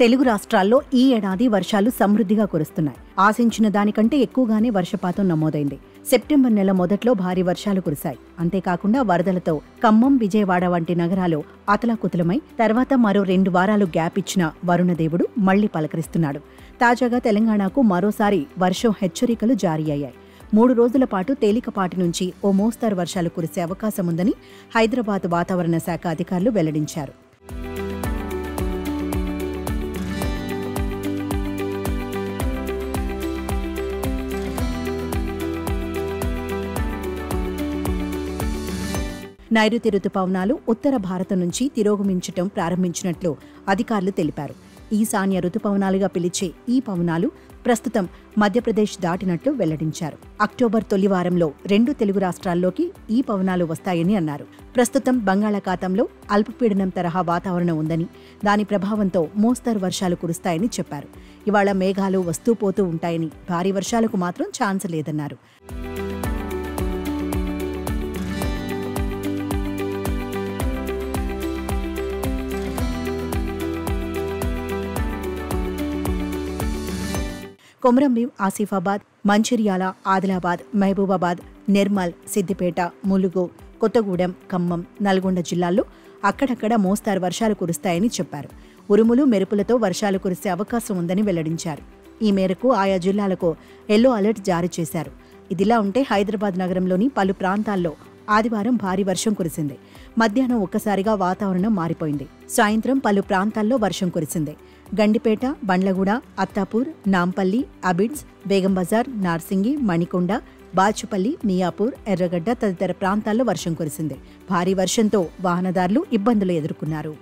తెలుగు రాష్ట్రాల్లో ఈ ఏడాది వర్షాలు సమృద్ధిగా కురుస్తున్నాయి. ఆశించిన దానికంటే ఎక్కువగానే వర్షపాతం నమోదైంది. సెప్టెంబర్ నెల మొదట్లో భారీ వర్షాలు కురిశాయి. అంతేకాకుండా వరదలతో ఖమ్మం, విజయవాడ వంటి నగరాలు అతలాకుతలమై తర్వాత మరో 2 వారాలు గ్యాప్ ఇచ్చిన వరుణదేవుడు మళ్లీ పలకరిస్తున్నాడు. తాజాగా తెలంగాణకు మరోసారి వర్షం హెచ్చరికలు జారీ అయ్యాయి. 3 రోజుల పాటు తేలికపాటి నుంచి ఓ మోస్తరు వర్షాలు కురిసే అవకాశముందని హైదరాబాద్ వాతావరణ శాఖ అధికారులు వెల్లడించారు. నైరుతి రుతుపవనాలు ఉత్తర భారతం నుంచి తిరోగమించటం ప్రారంభించినట్లు అధికారులు తెలిపారు. ఈశాన్య రుతుపవనాలుగా పిలిచే ఈ పవనాలు ప్రస్తుతం మధ్యప్రదేశ్ దాటినట్లు వెల్లడించారు. అక్టోబర్ తొలి వారంలో 2 తెలుగు రాష్ట్రాల్లోకి ఈ పవనాలు వస్తాయని అన్నారు. ప్రస్తుతం బంగాళాఖాతంలో అల్పపీడనం తరహా వాతావరణం ఉందని, దాని ప్రభావంతో మోస్తరు వర్షాలు కురుస్తాయని చెప్పారు. ఇవాళ మేఘాలు వస్తూ పోతూ ఉంటాయని, భారీ వర్షాలకు మాత్రం ఛాన్స్ లేదన్నారు. కొమరంభీం, ఆసిఫాబాద్, మంచిర్యాల, ఆదిలాబాద్, మహబూబాబాద్, నిర్మల్, సిద్దిపేట, ములుగు, కొత్తగూడెం, ఖమ్మం, నల్గొండ జిల్లాల్లో అక్కడక్కడ మోస్తారు వర్షాలు కురుస్తాయని చెప్పారు. ఉరుములు, మెరుపులతో వర్షాలు కురిసే అవకాశం ఉందని వెల్లడించారు. ఈ మేరకు ఆయా జిల్లాలకు ఎల్లో అలర్ట్ జారీ చేశారు. ఇదిలా ఉంటే హైదరాబాద్ నగరంలోని పలు ప్రాంతాల్లో ఆదివారం భారీ వర్షం కురిసింది. మధ్యాహ్నం ఒక్కసారిగా వాతావరణం మారిపోయింది. సాయంత్రం పలు ప్రాంతాల్లో వర్షం కురిసింది. గండిపేట, బండ్లగూడ, అత్తాపూర్, నాంపల్లి, అబిడ్స్, బేగం బజార్, నార్సింగి, మణికొండ, బాచుపల్లి, మియాపూర్, ఎర్రగడ్డ తదితర ప్రాంతాల్లో వర్షం కురిసింది. భారీ వర్షంతో వాహనదారులు ఇబ్బందులు ఎదుర్కొన్నారు.